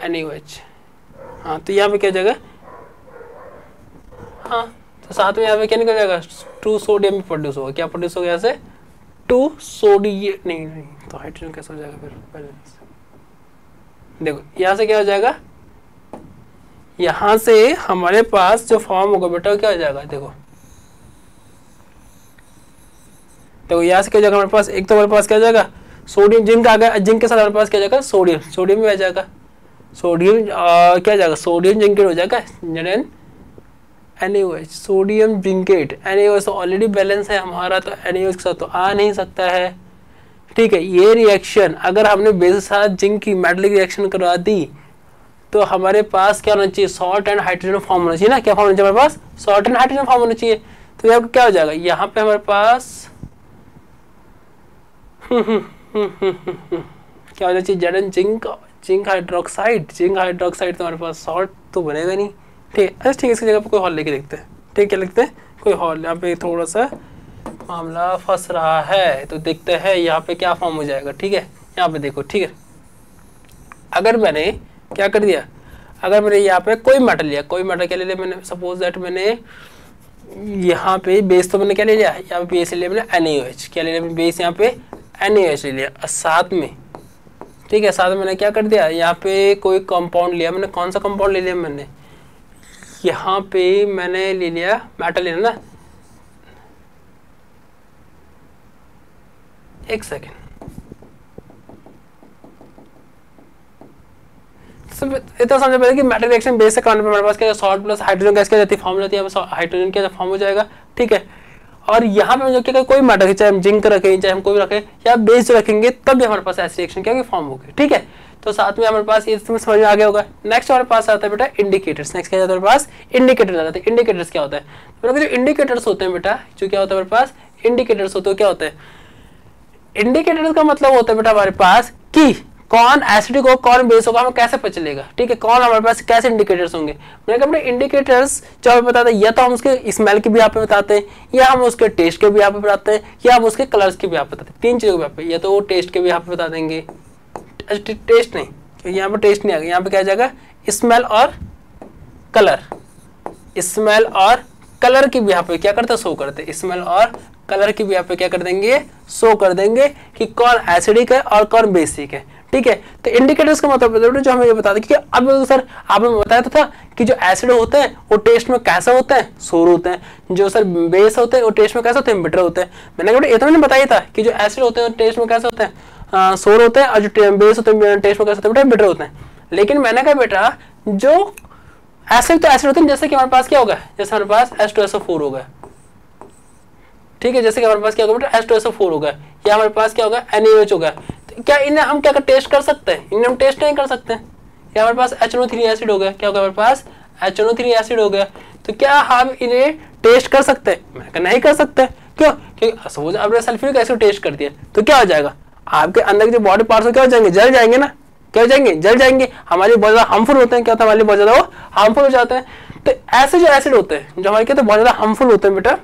ZnNaOH। हाँ तो यहाँ पे क्या हो जाएगा? हाँ तो साथ में यहाँ पे क्या निकल जाएगा? 2 सोडियम प्रोड्यूस होगा। क्या प्रोड्यूस होगा यहाँ से? 2 सोडियम, नहीं तो हाइड्रोजन कैसे हो जाएगा फिर? बैलेंस देखो, यहाँ से क्या हो जाएगा? यहाँ से हमारे पास जो फॉर्म होगा बेटा क्या हो जाएगा? देखो यहाँ से क्या हो जाएगा हमारे पास? एक तो हमारे पास क्या हो जाएगा? सोडियम, जिंक आ गया, जिंक के साथ हमारे पास क्या जाएगा? सोडियम भी आ जाएगा। सोडियम क्या हो जाएगा? सोडियम जिंकेट हो जाएगा, NaOH, सोडियम जिंकेट। NaOH तो ऑलरेडी बैलेंस है हमारा, तो NaOH के साथ तो आ नहीं सकता है, ठीक है। ये रिएक्शन अगर हमने बेस के साथ जिंक की मेटल की रिएक्शन करवा दी तो हमारे पास क्या होना चाहिए? सॉल्ट एंड हाइड्रोजन फॉर्म होना चाहिए ना। क्या फॉर्म होना चाहिए हमारे पास? सॉल्ट एंड हाइड्रोजन फॉर्म होना चाहिए। तो यहाँ क्या हो जाएगा? यहाँ पे हमारे पास क्या होना चाहिए? Zn जिंक हाइड्रोक्साइड तो हमारे पास सॉल्ट तो बनेगा नहीं, ठीक है। अच्छा ठीक है, इसकी जगह पे कोई हॉल लेके देखते हैं, ठीक है। लिखते हैं कोई हॉल। यहाँ पे थोड़ा सा मामला फंस रहा है, तो देखते हैं यहाँ पे क्या फॉर्म हो जाएगा, ठीक है। यहाँ पे देखो, ठीक है। अगर मैंने क्या कर दिया? अगर मैंने यहाँ पे कोई मेटल लिया, कोई मेटल क्या ले लिया मैंने? सपोज दैट मैंने यहाँ पे बेस तो मैंने क्या ले लिया? यहाँ पे बेस ले लिया मैंने NaOH। क्या ले लिया मैंने? बेस यहाँ पे NaOH ले लिया, और साथ में, ठीक है, साथ में मैंने क्या कर दिया? यहाँ पे कोई कंपाउंड लिया मैंने। कौन सा कंपाउंड ले लिया मैंने? यहाँ पे मैंने ले लिया मेटल लेना ना। एक सेकेंड, इतना समझ पहले कि मेटल रिएक्शन बेस से करने पर हमारे पास क्या? सॉल्ट प्लस हाइड्रोजन गैस क्या जाती है? फॉर्म जाती है। हाइड्रोजन क्या फॉर्म हो जाएगा, ठीक है। और यहाँ पे जो क्या कोई मेटल, चाहे हम जिंक रखें चाहे हम कोई रखें या बेस रखेंगे, तब भी हमारे पास ऐसी रिएक्शन क्या फॉर्म होगी, ठीक है। तो साथ में हमारे पास ये समझ में आ गया होगा। नेक्स्ट हमारे पास आता है बेटा इंडिकेटर्स। नेक्स्ट क्या जाता है हमारे पास? इंडिकेटर आ जाते हैं। इंडिकेटर्स क्या होता है? तो जो इंडिकेटर्स होते हैं बेटा, जो क्या होता है हमारे पास? इंडिकेटर्स होते हैं, क्या होता है? इंडिकेटर का मतलब होता है बेटा हमारे पास कि कौन एसिडिक हो कौन बेस होगा हमें कैसे पता चलेगा, ठीक है, कौन हमारे पास कैसे इंडिकेटर्स होंगे। मैंने कहा बेटा इंडिकेटर्स जो हमें बताते हैं या तो हम उसके स्मेल के भी यहाँ पे बताते हैं, या हम उसके टेस्ट के भी यहाँ पे बताते हैं, या हम उसके कलर्स के भी यहाँ पे बताते हैं। तीन चीजों के यहाँ पे, या तो वो टेस्ट के भी यहाँ पे बता देंगे, टेस्ट नहीं क्योंकि यहाँ पे टेस्ट नहीं आएगा, यहाँ पे क्या आ जाएगा स्मेल और कलर, स्मेल और कलर की भी यहाँ पे क्या करते हैं शो करते, स्मेल और कलर की भी यहाँ पे क्या कर देंगे शो कर देंगे कि कौन एसिडिक है और कौन बेसिक है, ठीक है। तो इंडिकेटर्स का मतलब जो हमें ये बता दें कि अब सर आपने बताया था कि जो एसिड होते हैं वो टेस्ट में कैसा होता है सोर होते हैं, जो सर बेस होते हैं वो टेस्ट में कैसे होते हैं बिटर होते हैं। मैंने कहा ये तो मैंने बताया था कि जो एसिड होते हैं टेस्ट में कैसे होते हैं सोर होते हैं, और जो बेस होते हैं टेस्ट में कैसे होते हैं बेटा बिटर होते हैं। लेकिन मैंने कहा बेटा जो एसिड तो एसिड होते हैं, जैसे कि हमारे पास क्या होगा, जैसे हमारे पास H2SO4 होगा, ठीक है, जैसे कि हमारे पास क्या होगा बेटा H2SO4 होगा, या हमारे पास क्या होगा NaOH होगा। तो क्या इन्हें हम क्या टेस्ट कर सकते हैं, इन्हें हम टेस्ट नहीं कर सकते। या हमारे पास HNO3 एसिड हो गया, क्या होगा हमारे पास HNO3 एसिड हो गया, तो क्या हम इन्हें टेस्ट कर सकते हैं, मैंने कहा नहीं कर सकते। क्यों, क्योंकि सपोज आपने सल्फ्यूरिक एसिड टेस्ट कर दिया तो क्या हो जाएगा, आपके अंदर के जो बॉडी पार्ट्स क्या हो जाएंगे, जल जाएंगे ना, क्या हो जाएंगे जल जाएंगे, हमारे बहुत ज्यादा हार्मफुल होते हैं, क्या होता है हमारे बहुत ज्यादा वो हार्मफुल हो जाते हैं। तो ऐसे जो एसिड होते हैं जो हमारे क्या बहुत ज्यादा हार्मफुल होते हैं बेटा,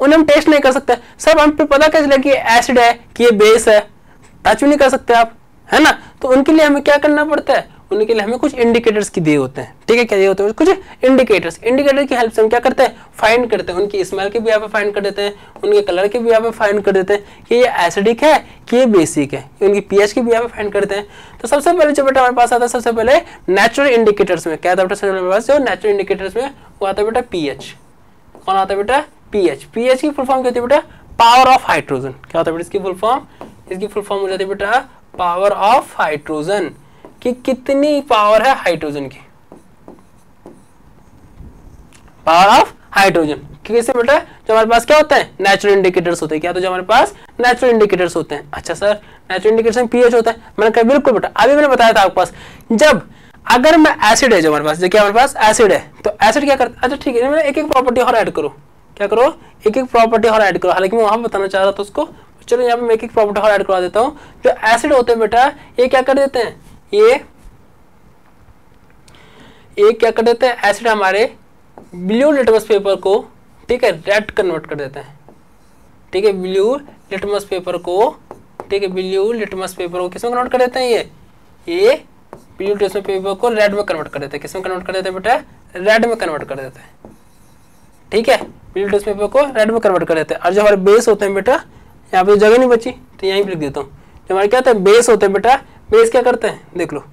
उन्हें हम टेस्ट नहीं कर सकते। सब हम पे पता कैसे लगे कि एसिड है कि ये बेस है, टच भी नहीं कर सकते आप, है ना। तो उनके लिए हमें क्या करना पड़ता है, उनके लिए हमें कुछ इंडिकेटर्स की दिए होते हैं, ठीक है, क्या दिए होते हैं कुछ इंडिकेटर्स। इंडिकेटर की हेल्प से हम क्या करते हैं फाइंड करते हैं, उनकी स्मेल के भी यहाँ पे फाइंड कर देते हैं, उनके कलर के भी यहाँ पे फाइंड कर देते हैं कि ये एसिडिक है कि ये बेसिक है, उनकी पीएच की भी यहाँ पे फाइंड करते हैं। तो सबसे पहले जो बेटा हमारे पास आता है, सबसे पहले नेचुरल इंडिकेटर्स में क्या आता है बेटा, सबसे पहले जो नेचुरल इंडिकेटर्स में वो आता है बेटा पीएच। कौन आता है बेटा पीएच। पीएच की फुल फॉर्म क्या होती है बेटा, पावर ऑफ हाइड्रोजन। क्या होता है बेटा इसकी फुल फॉर्म, इसकी फुल फॉर्म हो जाती है बेटा पावर ऑफ हाइड्रोजन, कि कितनी पावर है हाइड्रोजन की, पावर ऑफ हाइड्रोजन। कैसे बेटा, जो हमारे पास क्या होता है नेचुरल इंडिकेटर्स होते हैं, क्या तो जो हमारे पास नेचुरल इंडिकेटर्स होते हैं। अच्छा सर नेचुरल इंडिकेटर्स में पीएच होता है, मैंने कहा बिल्कुल बेटा, अभी मैंने बताया था आपके पास, जब अगर मैं एसिड है जो हमारे पास, जो क्या हमारे पास एसिड है, तो एसिड क्या करता है, अच्छा ठीक है, एक एक प्रॉपर्टी और ऐड करो, क्या करो एक एक प्रॉपर्टी और ऐड करो, हालांकि मैं वहां बताना चाह रहा था उसको, चलो यहाँ पे मैं एक एक प्रॉपर्टी और ऐड करवा देता हूँ। जो एसिड होते हैं बेटा ये क्या कर देते हैं, ये क्या कर देते हैं, एसिड हमारे ब्लू लिटमस पेपर को, ठीक है, रेड कन्वर्ट कर देते हैं, ठीक है, ब्लू लिटमस पेपर को, ठीक है, ब्लू लिटमस पेपर को किसमें कन्वर्ट कर देते हैं, ये ब्लू लिटमस पेपर को रेड में कन्वर्ट कर देते हैं। किसमें कन्वर्ट कर देते हैं बेटा, रेड में कन्वर्ट कर देते हैं, ठीक है, ब्लू लिटमस पेपर को रेड में कन्वर्ट कर देते हैं। और जो हमारे बेस होते हैं बेटा, यहाँ पे जगह नहीं बची तो यहीं पे लिख देता हूँ, जो हमारे क्या होता है बेस होते हैं बेटा, बेस क्या करते हैं देख लो,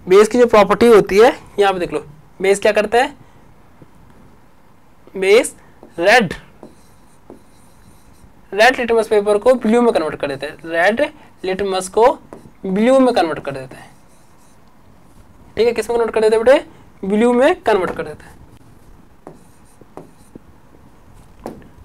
बेस की जो प्रॉपर्टी होती है यहाँ पे देख लो, बेस क्या करते हैं, बेस रेड लिटमस पेपर को ब्लू में कन्वर्ट कर देते हैं, रेड लिटमस को ब्लू में कन्वर्ट कर देते हैं, ठीक है, किसमें कन्वर्ट कर देते हैं बेटे, ब्लू में कन्वर्ट कर देते हैं।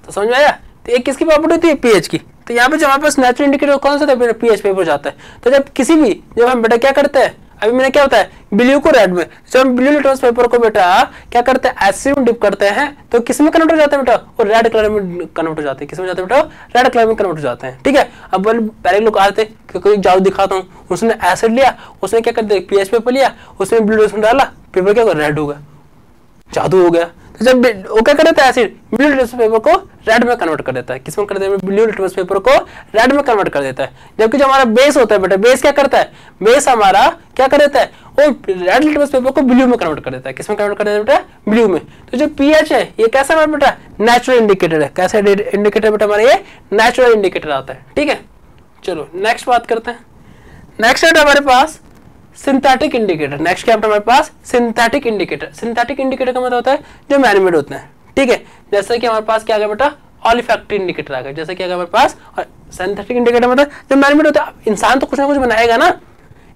तो समझ में आया, तो एक किसकी प्रॉपर्टी होती है पीएच की। तो यहाँ पे जो हमारे पास नेचुरल इंडिकेटर कौन सा था, पीएच पेपर जाता है। तो जब किसी भी, जब हम बेटा क्या करते हैं, अभी मैंने क्या होता है ब्लू को रेड में, जब हम ब्लू लिटमस पेपर को बेटा क्या करते हैं एसिड में डिप करते हैं, तो किसमें कन्वर्ट हो जाता है बेटा, वो रेड कलर में कन्वर्ट हो जाते हैं। किसमें जाते हैं बेटा, रेड कलर में कन्वर्ट हो जाते हैं, ठीक है। अब पहले लोग आते क्योंकि जादू दिखाता हूँ, उसने एसिड लिया, उसने क्या करते पीएच पेपर लिया, उसमें ब्लू लिटमस डाला, पेपर क्या रेड हो गया, जादू हो गया। तो जब वो क्या कर देता है एसिड ब्लू लिटमस पेपर को रेड में कन्वर्ट कर देता है, किसमें कर देता है, ब्लू लिटमस पेपर को रेड में कन्वर्ट कर देता है। जबकि जो हमारा बेस होता है बेटा, बेस क्या करता है, बेस हमारा क्या कर देता है, वो रेड लिटमस पेपर को ब्लू में कन्वर्ट कर देता है। किसमें कन्वर्ट कर देता है बेटा, ब्लू में। तो जो पीएच है ये कैसा हमारा बेटा नेचुरल इंडिकेटर है, कैसा इंडिकेटर बेटा हमारा ये नेचुरल इंडिकेटर आता है, ठीक है। चलो नेक्स्ट बात करते हैं, नेक्स्ट है हमारे पास सिंथेटिक इंडिकेटर। नेक्स्ट क्या हमारे पास सिंथेटिक इंडिकेटर। सिंथेटिक इंडिकेटर का मतलब होता है जो मैनमेड होते हैं, ठीक है। जैसे कि हमारे पास क्या आ गया बेटा ऑलिफैक्टरी इंडिकेटर आ गया, जैसे कि हमारे पास सिंथेटिक इंडिकेटर मतलब जो मैनमेड होता है। इंसान तो कुछ ना कुछ बनाएगा ना,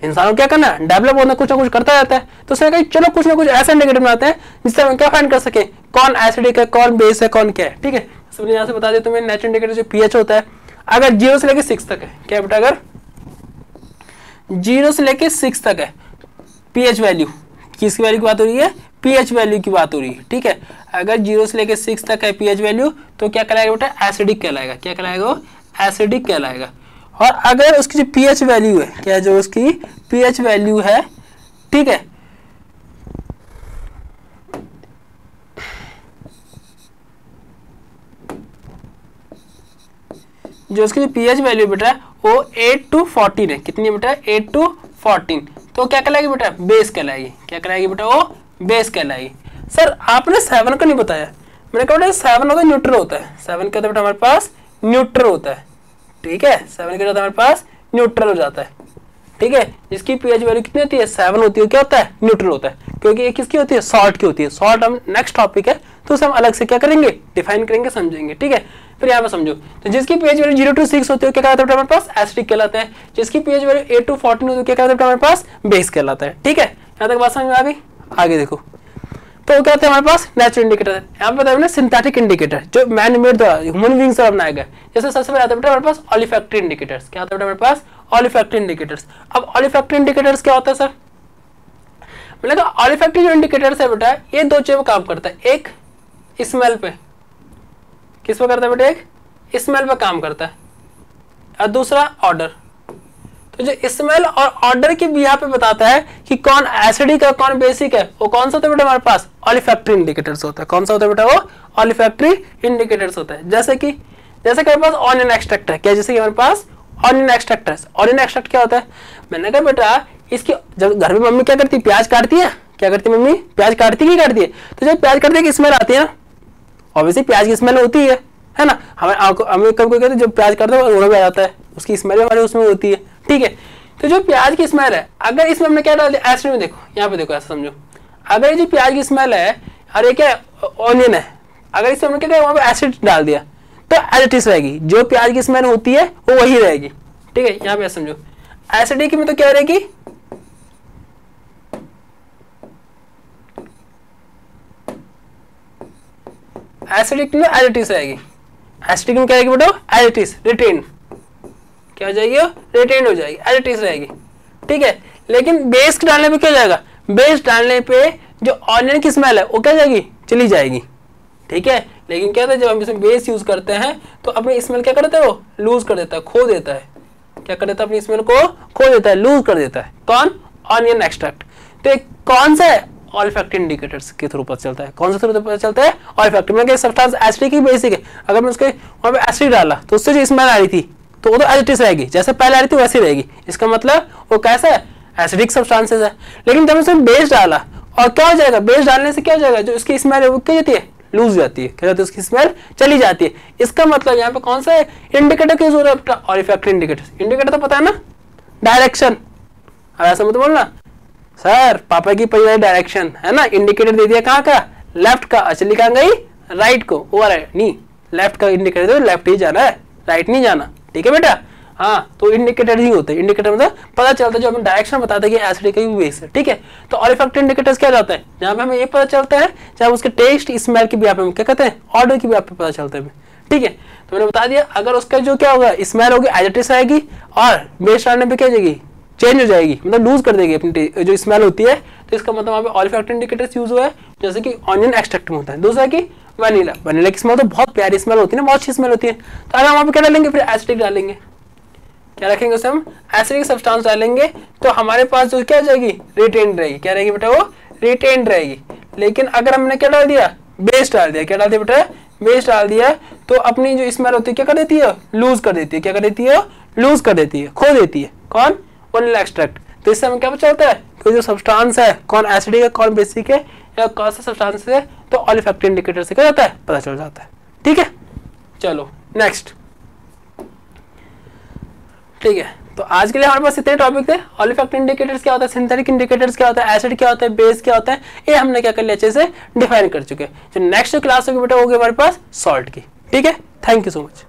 इंसान को क्या करना है डेवलप होना, कुछ ना कुछ करता रहता है। तो उसने कहा चलो कुछ ना कुछ ऐसा इंडिकेटर बनाते हैं जिससे हम क्या फाइंड कर सके कौन एसिडिक है, कौन बेस है, कौन क्या है, ठीक है। सबने यहाँ से बता दिया तुम्हें नेचुरल इंडिकेटर जो पीएच होता है अगर 0 से लेकर 6 तक है, क्या बेटा अगर 0 से लेके 6 तक है पीएच वैल्यू, किसकी वैल्यू की बात हो रही है, पीएच वैल्यू की बात हो रही है, ठीक है। अगर 0 से लेके 6 तक है पीएच वैल्यू तो क्या कहलाएगा बेटा एसिडिक कहलाएगा। क्या कहलाएगा, एसिडिक कहलाएगा। और अगर उसकी जो पीएच वैल्यू है, क्या जो उसकी पीएच वैल्यू है, ठीक है, जो उसकी जो पीएच वैल्यू बेटा वो 8 to 14 है। कितनी है बेटा? 8 to 14। तो क्या कहलाएगी बेटा? बेस कहलाएगी। क्या कहलाएगी बेटा? वो बेस कहलाएगी। सर आपने 7 का नहीं बताया। मैंने कहा बेटा 7 होता है न्यूट्रल होता है। 7 क्या होता है बेटा? हमारे पास न्यूट्रल होता है। ठीक है, 7 क्या होता है? हमारे पास न्यूट्रल हो जाता है। ठीक है, जिसकी पीएच वैल्यू कितनी होती है? 7 होती है। क्या होता है? न्यूट्रल होता है। क्योंकि ये किसकी होती है? सॉल्ट की होती है। सॉल्ट हम नेक्स्ट टॉपिक है तो उसे हम अलग से क्या करेंगे? डिफाइन करेंगे, समझेंगे। ठीक है, फिर यहाँ पे समझो। तो जिसकी पीएच वैल्यू 0 to 6 होती है क्या कहलाता है? हमारे पास एसिडिक कहलाता है। जिसकी पीएच वैल्यू 8 to 14 होती है क्या कहलाता है? हमारे पास बेस कहलाता है। ठीक है, यहाँ तक बात समझ में आ गई? आगे देखो, तो क्या होता है हमारे पास? Natural indicator. यहाँ पे बताया सिंथेटिक इंडिकेटर जो मैन मेड द्वारा ह्यूमन बीइंग से बनाया गया। जैसे सबसे पहले आता है हमारे पास ऑलिफैक्टरी इंडिकेटर्स। क्या होता है हमारे पास? ऑलिफैक्टरी इंडिकेटर्स। अब ऑलिफैक्टरी इंडिकेटर्स क्या होता है सर? मैंने कहा ऑलिफैक्टरी जो इंडिकेटर्स है बेटा ये दो चीजों पर काम करता है। एक स्मेल पे, किस पे करता है बेटा? एक स्मेल पे काम करता है और दूसरा ऑर्डर। तो जो स्मेल और ऑर्डर की भी यहाँ पे बताता है कि कौन एसिडिक है कौन बेसिक है। वो कौन सा होता है बेटा? हमारे पास ऑलिफैक्टरी इंडिकेटर्स होता है। कौन सा होता है बेटा? वो ऑलिफैक्टरी इंडिकेटर्स होता है। जैसे कि हमारे पास ऑनियन एक्सट्रैक्ट है। क्या? जैसे कि हमारे पास ऑनियन एक्सट्रैक्ट है। ऑनियन एक्सट्रैक्ट क्या होता है? मैंने कहा बेटा इसकी जब घर में मम्मी क्या करती है? प्याज काटती है। क्या करती है मम्मी? प्याज काटती है, काटती है। तो जब प्याज काटती है की स्मेल आती है ना, ऑब्वियसली प्याज की स्मेल होती है ना। हमें कभी कहते हैं जब प्याज काटते हैं रोना भी आ जाता है, उसकी स्मेल हमारे उसमें होती है। ठीक है, तो जो प्याज की स्मेल है अगर इसमें हमने क्या डाल दिया? एसिड में। देखो यहाँ पे देखो, ऐसा समझो, अगर ये जो प्याज की स्मेल है और ये क्या ऑनियन है, अगर इसमें हमने क्या किया? वहाँ पे एसिड डाल दिया तो एसिडिक रहेगी। जो प्याज की स्मेल होती है वो वही रहेगी। ठीक है, यहाँ पे समझो एसिडिक में तो क्या रहेगी? एसिडिक में एसिडिक रहेगी। एसिडिक में क्या रहेगी बेटा? Acidic retain. क्या हो जाएगी? रिटेन हो जाएगी, एसिडिक रहेगी। ठीक है, लेकिन बेस डालने पे क्या हो जाएगा? बेस डालने पे जो ऑनियन की स्मेल है वो क्या जाएगी? चली जाएगी। ठीक है, लेकिन क्या होता है जब हम इसमें बेस यूज करते हैं तो अपनी स्मेल क्या करता है? वो लूज कर देता है, खो देता है। क्या कर देता है? अपनी स्मेल को खो देता है, लूज कर देता है। कौन? Onion extract. तो एक कौन सा है? ऑलिफैक्टरी इंडिकेटर्स के थ्रू पता चलता है। कौन सा थ्रू पता चलता है? ऑलिफैक्टरी में सब्सटेंस एसिडिक ही बेसिक है। अगर मैं उसके वहां पे एसिड डाला तो उससे जो स्मेल आ रही थी तो वो तो एसिडिक रहेगी, जैसे पहले आ रही थी वैसी रहेगी। इसका मतलब वो कैसा है? एसिडिक सब्सटेंसेस है। लेकिन जब उसमें बेस डाला और क्या हो जाएगा? बेस डालने से क्या हो जाएगा? जो उसकी स्मेल है वो क्या जाती है? लूज जाती है। क्या जाती है? उसकी स्मेल चली जाती है। इसका मतलब यहाँ पे कौन सा इंडिकेटर की जरूरत है? ऑलिफैक्टरी इंडिकेटर। इंडिकेटर तो पता है ना, डायरेक्शन। अब ऐसा मत बोलना सर पापा की पड़ी डायरेक्शन है ना, इंडिकेटर दे दिया कहाँ का? लेफ्ट का। चली कहाँ गई? राइट को। वो नहीं, लेफ्ट का इंडिकेटर दो, लेफ्ट ही जाना है, राइट नहीं जाना। ठीक है बेटा? हाँ, तो इंडिकेटर ही होते हैं। इंडिकेटर मतलब पता चलता है जो हमें डायरेक्शन बताता है कि एसिडिक का बेस है। ठीक है, तो ऑलिफैक्टरी इंडिकेटर्स क्या जाता है? जहाँ पे हमें ये पता चलता है जहाँ उसके टेस्ट स्मेल की भी यहाँ पे हम क्या कहते हैं? ऑर्डर की भी आप पता चलता है। ठीक है, तो मैंने बता दिया अगर उसका जो क्या होगा? स्मेल होगी एसिडिक आएगी और बेस डालने पे क्या जाएगी? चेंज हो जाएगी, मतलब लूज कर देगी अपनी जो स्मेल होती है। तो इसका मतलब वहाँ पे ऑलिफैक्टरी इंडिकेटर्स यूज हुआ है, जैसे कि ऑनियन एक्सट्रैक्ट में होता है। दूसरा कि वनीला। वनीला की स्मेल तो बहुत प्यारी स्मेल होती है ना, बहुत अच्छी स्मेल होती है। तो अगर वहाँ पे क्या डालेंगे? फिर एसिडिक डालेंगे। क्या रखेंगे उसे हम? एसिडिक सब्सटेंस डालेंगे तो हमारे पास जो क्या जाएगी? रिटेन रहेगी। क्या रहेगी बेटा? वो रिटेन रहेगी। लेकिन अगर हमने क्या डाल दिया? बेस डाल दिया। क्या डाल दिया बेटा? बेस डाल दिया तो अपनी जो स्मेल होती है क्या कर देती है? लूज कर देती है। क्या कर देती है? लूज कर देती है, खो देती है। कौन? Vanilla extract. तो इससे हमें क्या पता चलता है कि जो सब्सटेंस है कौन एसिडिक है कौन बेसिक है या कौन सा सब्सटेंस है, तो ऑलिफैक्टरी इंडिकेटर से क्या जाता है? पता चल जाता है। ठीक है, चलो नेक्स्ट। ठीक है, तो आज के लिए हमारे पास इतने टॉपिक थे। ऑलिफैक्टरी इंडिकेटर्स क्या होता है, सिंथेटिक इंडिकेटर्स क्या होता है, एसिड क्या होता है, बेस क्या होता है, ये हमने क्या कर लिया अच्छे से डिफाइन कर चुके हैं। जो नेक्स्ट क्लास होगी बेटा होगी हमारे पास सॉल्ट की। ठीक है, थैंक यू सो मच।